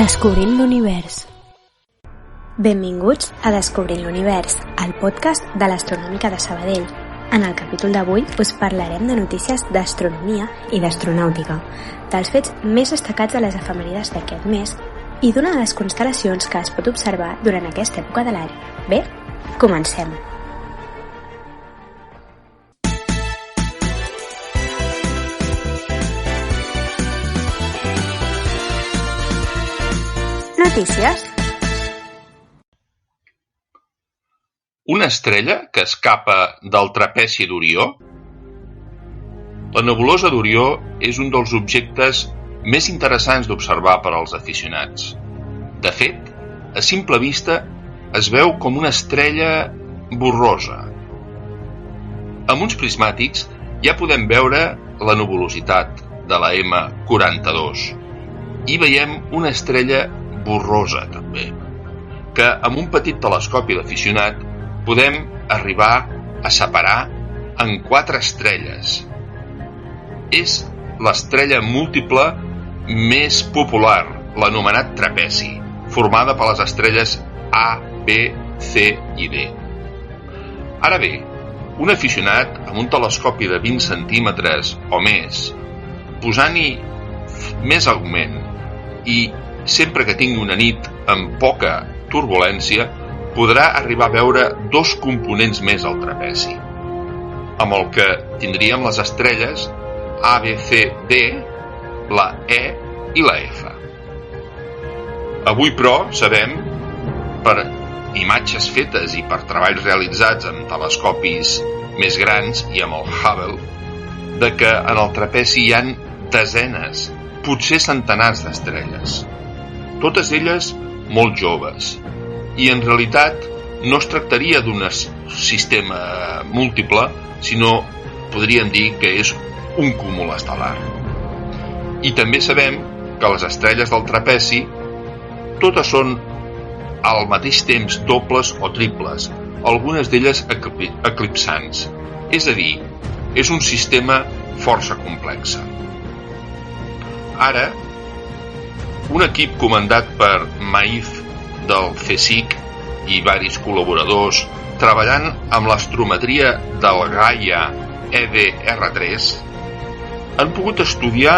Descobrint l'univers. Benvinguts a Descobrint l'univers, el podcast de l'Astronòmica de Sabadell. En el capítol d'avui us parlarem de notícies d'astronomia i d'astronàutica, dels fets més destacats de les efemèrides d'aquest mes i d'una de les constel·lacions que es pot observar durant aquesta època de l'any. Bé, comencem! Notícies. Una estrella que escapa del trapezi d'Orió? La nebulosa d'Orió és un dels objectes més interessants d'observar per als aficionats. De fet, a simple vista es veu com una estrella borrosa. Amb uns prismàtics ja podem veure la nebulositat de la M42 i veiem una estrella borrosa també, que amb un petit telescopi d'aficionat podem arribar a separar en 4 estrelles. És l'estrella múltiple més popular, l'anomenat trapezi, formada per les estrelles A, B, C i D. Ara bé, un aficionat amb un telescopi de 20 centímetres o més, posant-hi més augment i sempre que tingui una nit amb poca turbulència, podrà arribar a veure 2 components més al trapezi, amb el que tindríem les estrelles A, B, C, D, la E i la F. Avui, però, sabem, per imatges fetes i per treballs realitzats amb telescopis més grans i amb el Hubble, de que en el trapezi hi ha desenes, potser centenars d'estrelles, totes elles molt joves, i en realitat no es tractaria d'un sistema múltiple, sinó podríem dir que és un cúmul estel·lar. I també sabem que les estrelles del trapezi totes són al mateix temps dobles o triples, algunes d'elles eclipsants, és a dir, és un sistema força complex. Ara, un equip comandat per Maïf del CSIC i varis col·laboradors treballant amb l'astrometria del Gaia EDR3 han pogut estudiar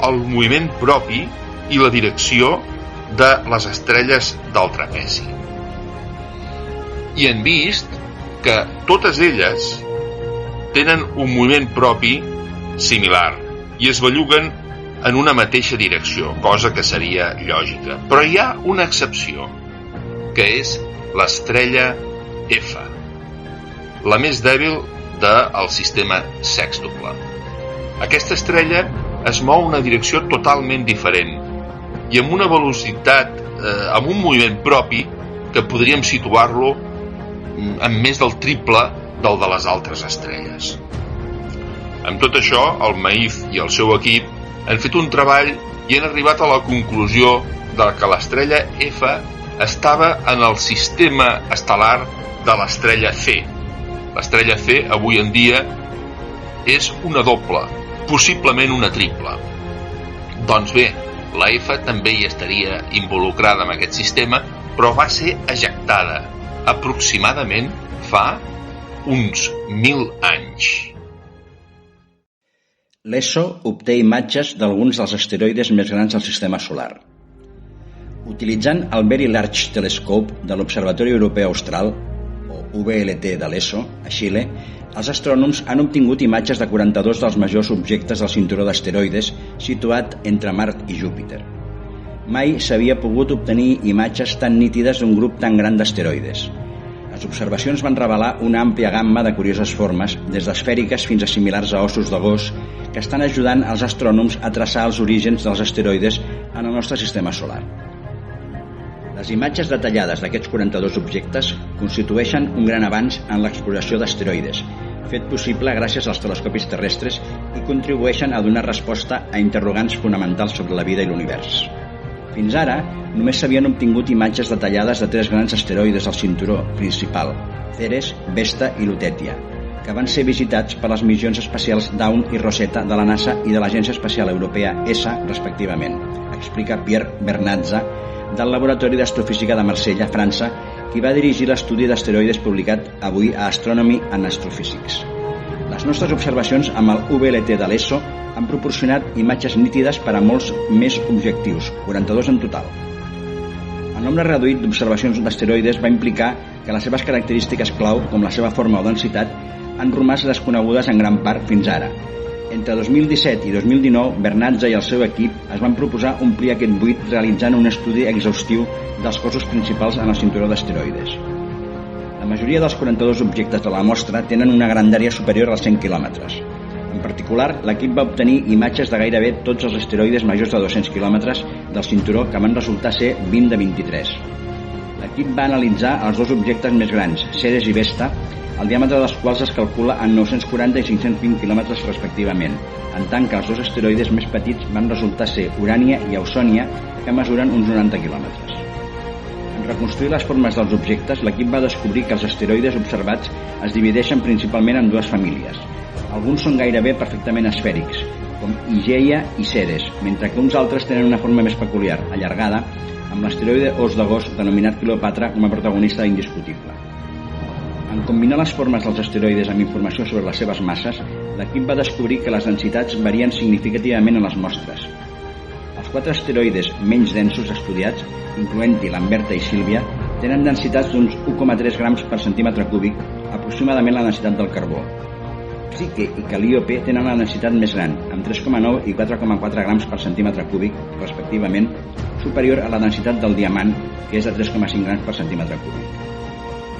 el moviment propi i la direcció de les estrelles del trapezi. I han vist que totes elles tenen un moviment propi similar i es belluguen en una mateixa direcció, cosa que seria lògica. Però hi ha una excepció, que és l'estrella F, la més dèbil del sistema sèxtuple. Aquesta estrella es mou en una direcció totalment diferent i amb una velocitat, amb un moviment propi que podríem situar-lo en més del triple del de les altres estrelles. Amb tot això, el Maïf i el seu equip han fet un treball i han arribat a la conclusió de que l'estrella F estava en el sistema estel·lar de l'estrella C. L'estrella C, avui en dia, és una doble, possiblement una triple. Doncs bé, la F també hi estaria involucrada en aquest sistema, però va ser ejectada aproximadament fa uns 1.000 anys. L'ESO obté imatges d'alguns dels asteroides més grans del sistema solar. Utilitzant el Very Large Telescope de l'Observatori Europeu Austral, o VLT de l'ESO, a Xile, els astrònoms han obtingut imatges de 42 dels majors objectes del cinturó d'asteroides situat entre Mart i Júpiter. Mai s'havia pogut obtenir imatges tan nítides d'un grup tan gran d'asteroides. Les observacions van revelar una àmplia gamma de curioses formes, des d'esfèriques fins a similars a ossos de gos, que estan ajudant els astrònoms a traçar els orígens dels asteroides en el nostre sistema solar. Les imatges detallades d'aquests 42 objectes constitueixen un gran avanç en l'exploració d'asteroides, fet possible gràcies als telescopis terrestres i contribueixen a donar resposta a interrogants fonamentals sobre la vida i l'univers. Fins ara, només s'havien obtingut imatges detallades de 3 grans asteroides del cinturó principal, Ceres, Vesta i Lutetia, que van ser visitats per les missions espacials Dawn i Rosetta de la NASA i de l'Agència Espacial Europea ESA, respectivament, explica Pierre Bernatza, del Laboratori d'Astrofísica de Marsella, França, qui va dirigir l'estudi d'asteroides publicat avui a Astronomy and Astrophysics. Les nostres observacions amb el VLT de l'ESO han proporcionat imatges nítides per a molts més objectius, 42 en total. El nombre reduït d'observacions d'asteroides va implicar que les seves característiques clau, com la seva forma o densitat, han romàs desconegudes en gran part fins ara. Entre 2017 i 2019, Bernatza i el seu equip es van proposar omplir aquest buit realitzant un estudi exhaustiu dels cossos principals en el cinturó d'asteroides. La majoria dels 42 objectes de la mostra tenen una grandària superior als 100 quilòmetres. En particular, l'equip va obtenir imatges de gairebé tots els asteroides majors de 200 quilòmetres del cinturó, que van resultar ser 20 de 23. L'equip va analitzar els dos objectes més grans, Ceres i Vesta, el diàmetre dels quals es calcula en 940 i 520 quilòmetres respectivament, en tant que els dos asteroides més petits van resultar ser Urània i Ausònia, que mesuren uns 90 quilòmetres. En reconstruir les formes dels objectes, l'equip va descobrir que els asteroides observats es divideixen principalment en dues famílies. Alguns són gairebé perfectament esfèrics, com Igeia i Ceres, mentre que uns altres tenen una forma més peculiar, allargada, amb l'asteroide Os d'agost, denominat Cleopatra, com a protagonista indiscutible. En combinar les formes dels asteroides amb informació sobre les seves masses, l'equip va descobrir que les densitats varien significativament en les mostres. Els 4 asteroides menys densos estudiats, incloent-hi Lamberta i Sílvia, tenen densitats d'uns 1,3 grams per centímetre cúbic, aproximadament la densitat del carbó. Psyche i Calliope tenen la densitat més gran, amb 3,9 i 4,4 grams per centímetre cúbic, respectivament, superior a la densitat del diamant, que és de 3,5 grams per centímetre cúbic.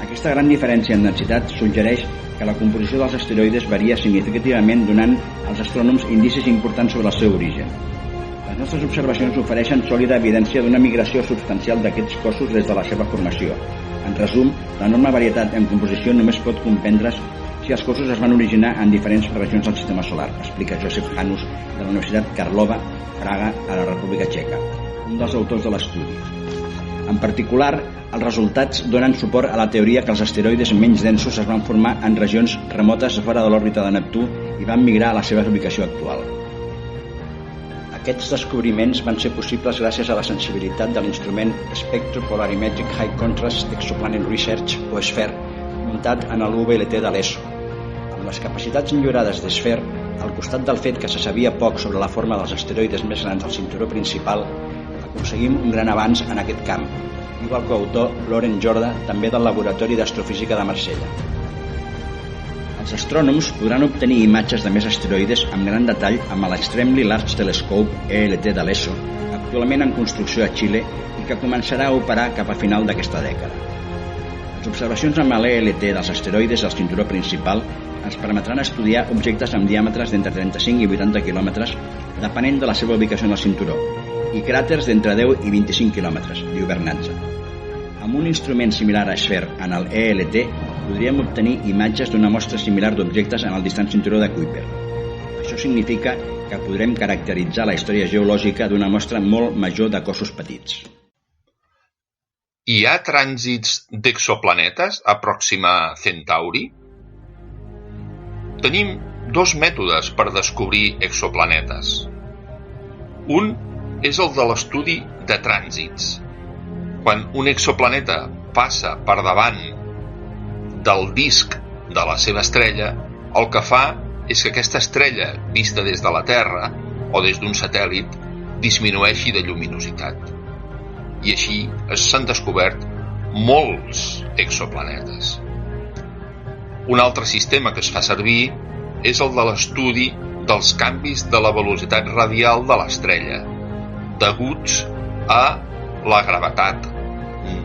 Aquesta gran diferència en densitat suggereix que la composició dels asteroides varia significativament, donant als astrònoms indicis importants sobre el seu origen. Les nostres observacions ofereixen sòlida evidència d'una migració substancial d'aquests cossos des de la seva formació. En resum, l'enorme varietat en composició només pot comprendre's si els cossos es van originar en diferents regions del sistema solar, explica Josef Hanus, de la Universitat Karlova, Praga, a la República Txeca, un dels autors de l'estudi. En particular, els resultats donen suport a la teoria que els asteroides menys densos es van formar en regions remotes fora de l'òrbita de Neptú i van migrar a la seva ubicació actual. Aquests descobriments van ser possibles gràcies a la sensibilitat de l'instrument Spectropolarimetric High Contrast Exoplanet Research, o SPHERE, muntat en el VLT de l'ESO. Amb les capacitats millorades de SPHERE, al costat del fet que se sabia poc sobre la forma dels asteroides més grans del cinturó principal, aconseguim un gran avanç en aquest camp, diu el coautor Laurent Jorda, també del Laboratori d'Astrofísica de Marsella. Els astrònoms podran obtenir imatges de més asteroides amb gran detall amb l'Extremely Large Telescope, ELT de l'ESO, actualment en construcció a Xile i que començarà a operar cap a final d'aquesta dècada. Les observacions amb l'ELT dels asteroides al cinturó principal ens permetran estudiar objectes amb diàmetres d'entre 35 i 80 quilòmetres, depenent de la seva ubicació en el cinturó, i cràters d'entre 10 i 25 quilòmetres, diu Bernatza. Amb un instrument similar a SPHERE en el ELT, podríem obtenir imatges d'una mostra similar d'objectes en el distant cinturó de Kuiper. Això significa que podrem caracteritzar la història geològica d'una mostra molt major de cossos petits. Hi ha trànsits d'exoplanetes a Pròxima Centauri? Tenim dos mètodes per descobrir exoplanetes. Un és el de l'estudi de trànsits. Quan un exoplaneta passa per davant del disc de la seva estrella, el que fa és que aquesta estrella, vista des de la Terra o des d'un satèl·lit, disminueixi de lluminositat. I així s'han descobert molts exoplanetes. Un altre sistema que es fa servir és el de l'estudi dels canvis de la velocitat radial de l'estrella, deguts a la gravetat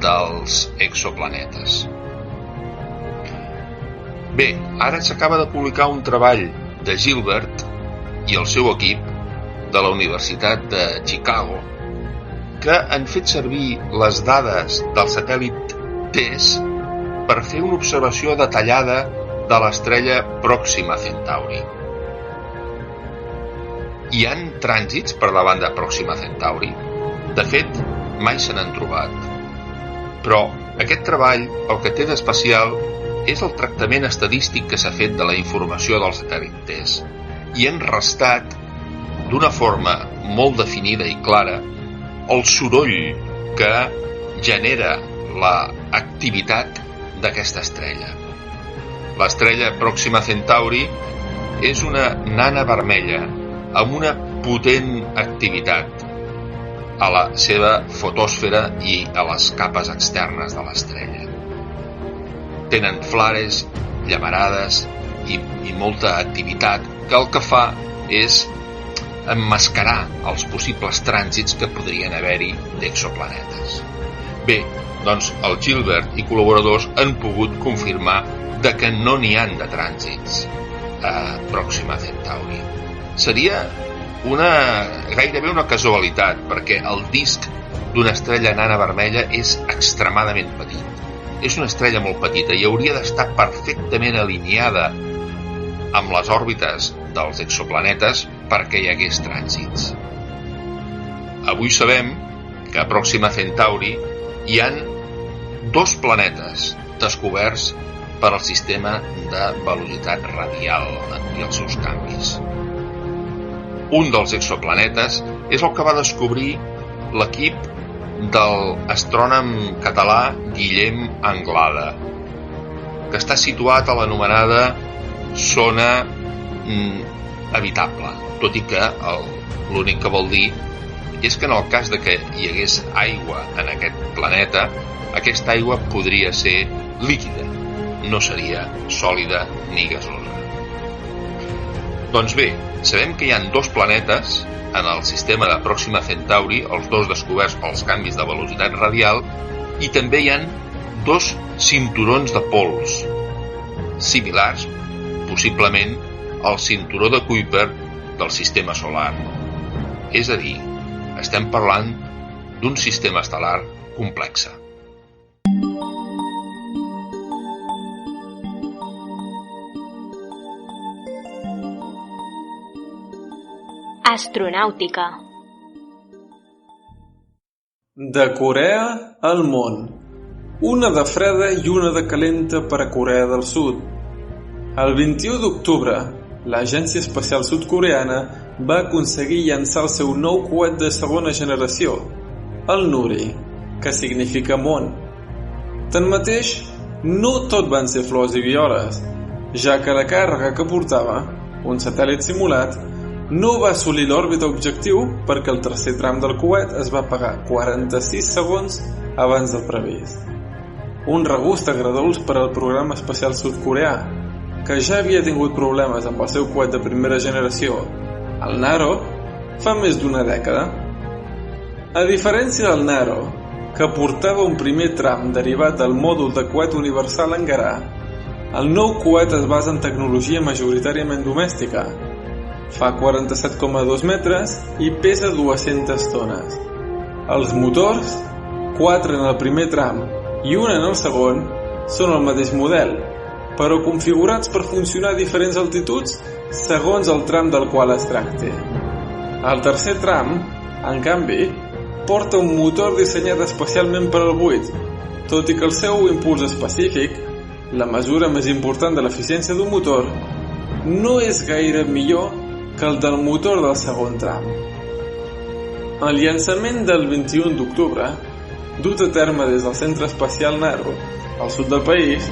dels exoplanetes. Bé, ara s'acaba de publicar un treball de Gilbert i el seu equip de la Universitat de Chicago que han fet servir les dades del satèl·lit TESS per fer una observació detallada de l'estrella Pròxima Centauri. Hi ha trànsits per davant de Pròxima Centauri? De fet, mai se n'han trobat. Però aquest treball el que té d'especial és el tractament estadístic que s'ha fet de la informació dels satèl·lites i han restat d'una forma molt definida i clara el soroll que genera l'activitat d'aquesta estrella. L'estrella Pròxima Centauri és una nana vermella amb una potent activitat a la seva fotòsfera i a les capes externes de l'estrella. Tenen flares, llamarades i molta activitat que el que fa és emmascarar els possibles trànsits que podrien haver-hi d'exoplanetes. Bé, doncs el Gilbert i col·laboradors han pogut confirmar de que no n'hi han de trànsits a Pròxima Centauri. Seria gairebé una casualitat, perquè el disc d'una estrella nana vermella és extremadament petit. És una estrella molt petita i hauria d'estar perfectament alineada amb les òrbites dels exoplanetes perquè hi hagués trànsits. Avui sabem que a Pròxima Centauri hi han 2 planetes descoberts per al sistema de velocitat radial i els seus canvis. Un dels exoplanetes és el que va descobrir l'equip de l'astrònom català Guillem Anglada, que està situat a l'anomenada zona habitable, tot i que l'únic que vol dir és que en el cas de que hi hagués aigua en aquest planeta, aquesta aigua podria ser líquida, no seria sòlida ni gasosa. Doncs bé, sabem que hi ha 2 planetes en el sistema de Pròxima Centauri, els 2 descoberts pels canvis de velocitat radial, i també hi ha 2 cinturons de pols, similars, possiblement, al cinturó de Kuiper del sistema solar. És a dir, estem parlant d'un sistema estel·lar complex. Astronàutica. De Corea al món. Una de freda i una de calenta per a Corea del Sud. El 21 d'octubre, l'Agència Espacial Sud-coreana va aconseguir llançar el seu nou coet de segona generació, el Nuri, que significa món. Tanmateix, no tot van ser flors i violes, ja que la càrrega que portava, un satèl·lit simulat, no va assolir l'òrbita objectiu perquè el tercer tram del coet es va apagar 46 segons abans del previst. Un regust agradolç per al programa espacial sud-coreà, que ja havia tingut problemes amb el seu coet de primera generació, el Naro, fa més d'una dècada. A diferència del Naro, que portava un primer tram derivat del mòdul de coet universal Angarà, el nou coet es basa en tecnologia majoritàriament domèstica. Fa 47,2 metres i pesa 200 tones. Els motors, 4 en el primer tram i 1 en el segon, són el mateix model, però configurats per funcionar a diferents altituds segons el tram del qual es tracti. El tercer tram, en canvi, porta un motor dissenyat especialment per al buit, tot i que el seu impuls específic, la mesura més important de l'eficiència d'un motor, no és gaire millor que el del motor del segon tram. El llançament del 21 d'octubre, dut a terme des del Centre Espacial Naro, al sud del país,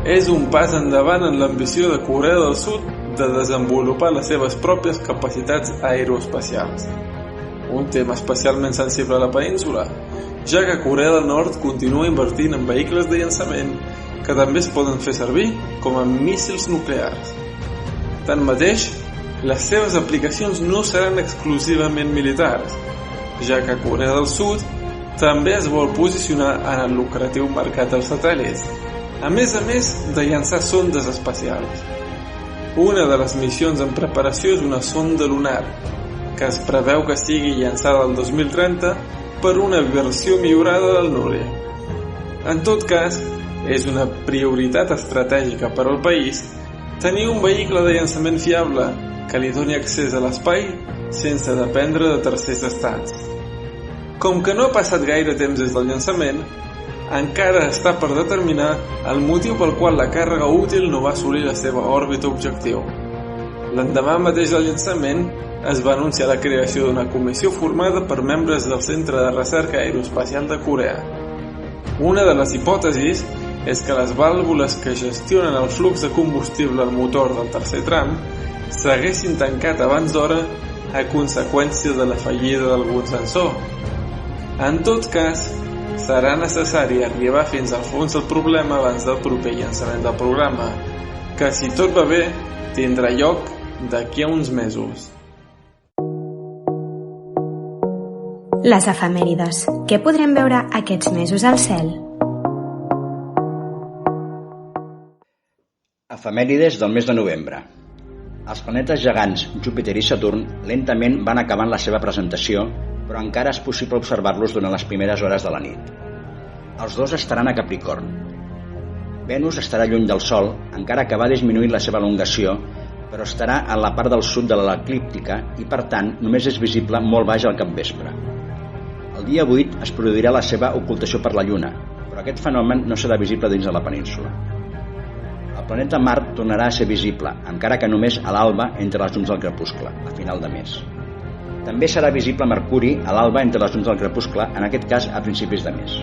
és un pas endavant en l'ambició de Corea del Sud de desenvolupar les seves pròpies capacitats aeroespacials. Un tema especialment sensible a la península, ja que Corea del Nord continua invertint en vehicles de llançament que també es poden fer servir com a míssils nuclears. Tanmateix, les seves aplicacions no seran exclusivament militars, ja que Corea del Sud també es vol posicionar en el lucratiu mercat dels satèl·lits, a més de llançar sondes espacials. Una de les missions en preparació és una sonda lunar, que es preveu que sigui llançada el 2030 per una versió millorada del Nuri. En tot cas, és una prioritat estratègica per al país tenir un vehicle de llançament fiable que li doni accés a l'espai sense dependre de tercers estats. Com que no ha passat gaire temps des del llançament, encara està per determinar el motiu pel qual la càrrega útil no va assolir la seva òrbita objectiu. L'endemà mateix del llançament es va anunciar la creació d'una comissió formada per membres del Centre de Recerca Aeroespacial de Corea. Una de les hipòtesis és que les vàlvules que gestionen el flux de combustible al motor del tercer tram s'haguessin tancat abans d'hora a conseqüència de la fallida d'algun sensor. En tot cas, serà necessari arribar fins al fons del problema abans del proper llançament del programa, que si tot va bé, tindrà lloc d'aquí a uns mesos. Les efemèrides. Què podrem veure aquests mesos al cel? Efemèrides del mes de novembre. Els planetes gegants Júpiter i Saturn lentament van acabant la seva presentació, però encara és possible observar-los durant les primeres hores de la nit. Els dos estaran a Capricorn. Venus estarà lluny del Sol, encara que va disminuint la seva elongació, però estarà en la part del sud de l'eclíptica i, per tant, només és visible molt baix al capvespre. El dia 8 es produirà la seva ocultació per la Lluna, però aquest fenomen no serà visible dins de la península. El planeta Mart tornarà a ser visible, encara que només a l'alba entre les llums del crepuscle, a final de mes. També serà visible Mercuri a l'alba entre les llums del crepuscle, en aquest cas a principis de mes.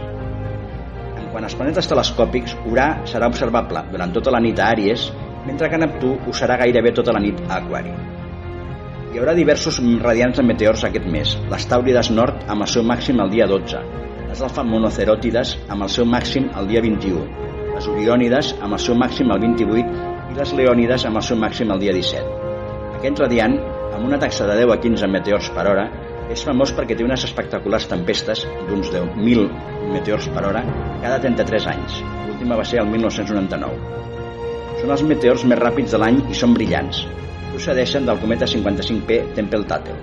En quant als planetes telescòpics, Urà serà observable durant tota la nit a Àries, mentre que Neptú ho serà gairebé tota la nit a Aquari. Hi haurà diversos radiants de meteors aquest mes, les Tàurides Nord amb el seu màxim el dia 12, les Alfa Monoceròtides amb el seu màxim el dia 21, les Oriònides amb el seu màxim el 28 i les Leònides amb el seu màxim el dia 17. Aquest radiant, amb una taxa de 10 a 15 meteors per hora, és famós perquè té unes espectaculars tempestes d'uns 10.000 meteors per hora cada 33 anys. L'última va ser el 1999. Són els meteors més ràpids de l'any i són brillants. Procedeixen del cometa 55P Tempel-Tuttle.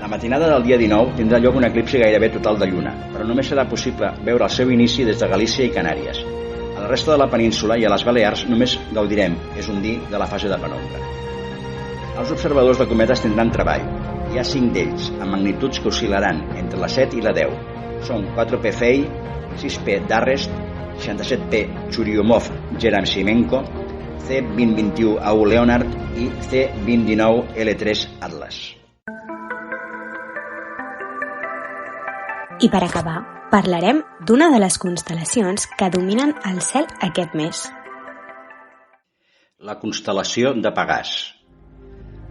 La matinada del dia 19 tindrà lloc un eclipsi gairebé total de lluna, però només serà possible veure el seu inici des de Galícia i Canàries. A la resta de la península i a les Balears només gaudirem, és un dir, de la fase de penombra. Els observadors de cometes tindran treball. Hi ha 5 d'ells, amb magnituds que oscil·laran entre la 7 i la 10. Són 4P Fei, 6P Darrest, 67P Churyumov-Gerasimenko, C2021 AU Leonard i C2019 L3 Atlas. I per acabar, parlarem d'una de les constel·lacions que dominen el cel aquest mes. La constel·lació de Pegàs.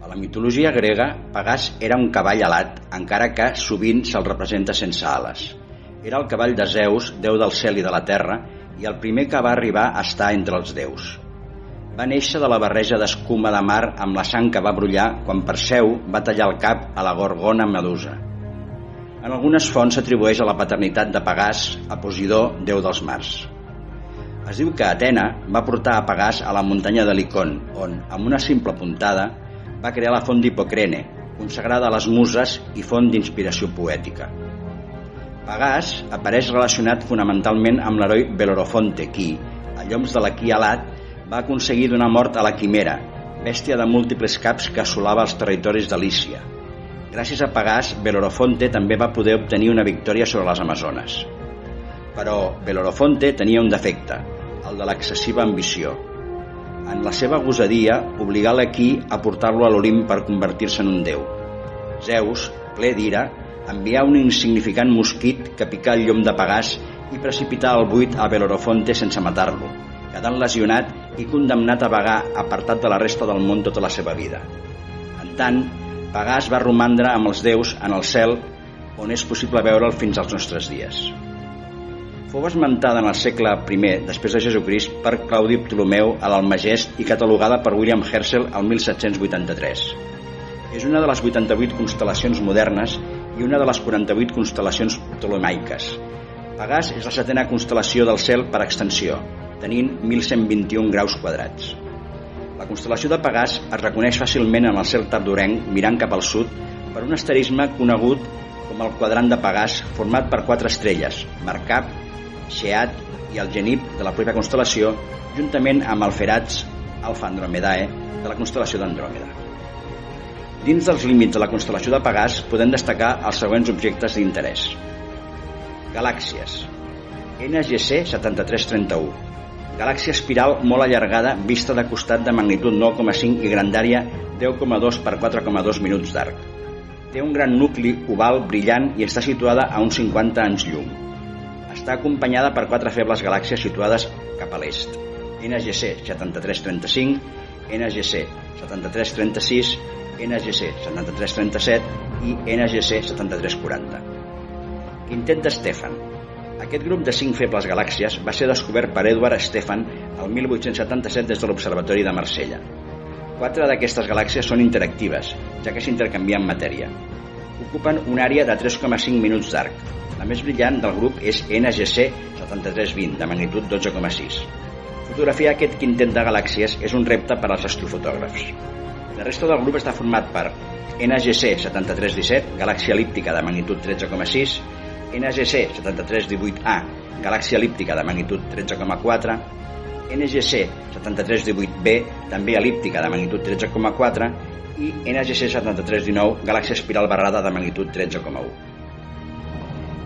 A la mitologia grega, Pegàs era un cavall alat, encara que sovint se'l representa sense ales. Era el cavall de Zeus, déu del cel i de la terra, i el primer que va arribar a estar entre els déus. Va néixer de la barreja d'escuma de mar amb la sang que va brollar quan Perseu va tallar el cap a la gorgona Medusa. En algunes fonts s'atribueix a la paternitat de Pegàs a Posidó, déu dels mars. Es diu que Atena va portar a Pegàs a la muntanya de Licon, on, amb una simple puntada, va crear la font d'Hipocrene, consagrada a les muses i font d'inspiració poètica. Pegàs apareix relacionat fonamentalment amb l'heroi Belorofonte, qui, a lloms de l'equí alat, va aconseguir donar mort a la Quimera, bèstia de múltiples caps que assolava els territoris de Lícia. Gràcies a Pegàs, Belorofonte també va poder obtenir una victòria sobre les Amazones. Però Belorofonte tenia un defecte, el de l'excessiva ambició. En la seva gosadia, obligà l'equí a portar-lo a l'Olimp per convertir-se en un déu. Zeus, ple d'ira, envià un insignificant mosquit que picà el llom de Pegàs i precipità al buit a Belorofonte sense matar-lo, quedant lesionat i condemnat a vagar apartat de la resta del món tota la seva vida. En tant, Pegàs va romandre amb els déus en el cel, on és possible veure'l fins als nostres dies. Fou esmentada en el segle I després de Jesucrist per Claudi Ptolemeu a l'Almagest i catalogada per William Herschel el 1783. És una de les 88 constel·lacions modernes i una de les 48 constel·lacions ptolemaiques. Pegàs és la 7a constel·lació del cel per extensió, tenint 1.121 graus quadrats. La constel·lació de Pegàs es reconeix fàcilment en el cel tardorenc mirant cap al sud per un asterisme conegut com el quadrant de Pegàs, format per 4 estrelles, Mercap, Xeat i el Genip de la pròpia constel·lació, juntament amb Alferats, Alfa Andromedae, de la constel·lació d'Andròmeda. Dins dels límits de la constel·lació de Pegàs podem destacar els següents objectes d'interès. Galàxies. NGC 7331, galàxia espiral molt allargada vista de costat de magnitud 9,5 i grandària 10,2 per 4,2 minuts d'arc. Té un gran nucli oval brillant i està situada a uns 50 anys llum. Està acompanyada per 4 febles galàxies situades cap a l'est: NGC 7335, NGC 7336, NGC 7337 i NGC 7340. Quintet de Stefan. Aquest grup de 5 febles galàxies va ser descobert per Edward Stefan el 1877 des de l'Observatori de Marsella. 4 d'aquestes galàxies són interactives, ja que s'intercanvien matèria. Ocupen una àrea de 3,5 minuts d'arc. La més brillant del grup és NGC 7320, de magnitud 12,6. Fotografiar aquest quintet de galàxies és un repte per als astrofotògrafs. La resta del grup està format per NGC 7317, galàxia elíptica de magnitud 13,6, NGC 7318A, galàxia elíptica de magnitud 13,4, NGC 7318B, també elíptica de magnitud 13,4, i NGC 7319, galàxia espiral barrada de magnitud 13,1.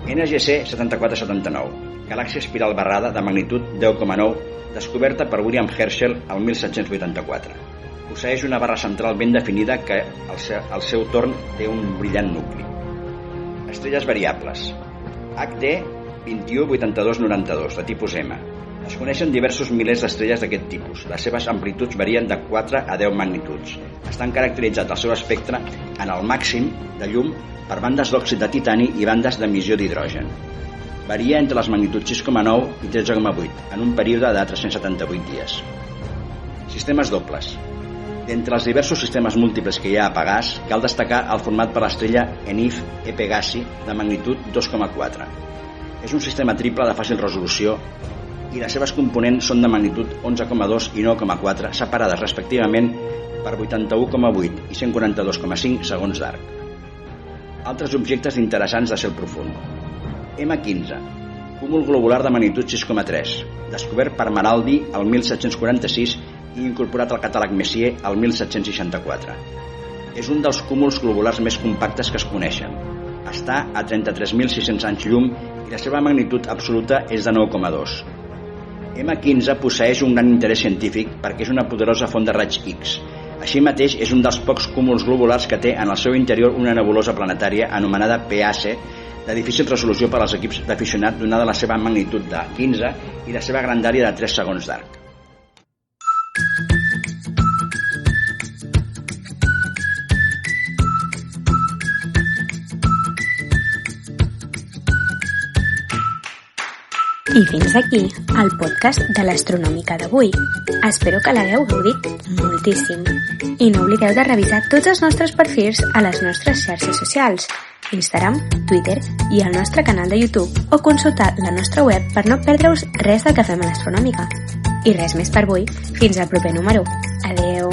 NGC 7479, galàxia espiral barrada de magnitud 10,9, descoberta per William Herschel el 1784. Posseeix una barra central ben definida que al seu torn té un brillant nucli. Estrelles variables. HD 218292, de tipus M. Es coneixen diversos milers d'estrelles d'aquest tipus. Les seves amplituds varien de 4 a 10 magnituds. Estan caracteritzats el seu espectre en el màxim de llum per bandes d'òxid de titani i bandes d'emissió d'hidrogen. Varia entre les magnituds 6,9 i 13,8 en un període de 378 dies. Sistemes dobles. D'entre els diversos sistemes múltiples que hi ha a Pegàs, cal destacar el format per l'estrella Enif E Pegasi de magnitud 2,4. És un sistema triple de fàcil resolució i les seves components són de magnitud 11,2 i 9,4, separades respectivament per 81,8 i 142,5 segons d'arc. Altres objectes interessants de cel profund. M15, cúmul globular de magnitud 6,3, descobert per Maraldi el 1746 i incorporat al catàleg Messier el 1764. És un dels cúmuls globulars més compactes que es coneixen. Està a 33.600 anys llum i la seva magnitud absoluta és de 9,2. M15 posseeix un gran interès científic perquè és una poderosa font de raigs X. Així mateix, és un dels pocs cúmuls globulars que té en el seu interior una nebulosa planetària anomenada PAC, de difícil resolució per als equips d'aficionat donada la seva magnitud de 15 i la seva grandària de 3 segons d'arc. I fins aquí el podcast de l'Astronòmica d'avui. Espero que l'hagueu gaudit moltíssim. I no oblideu de revisar tots els nostres perfils a les nostres xarxes socials, Instagram, Twitter i el nostre canal de YouTube, o consultar la nostra web per no perdre-us res del que fem a l'Astronòmica. I res més per avui. Fins al proper número. Adeu!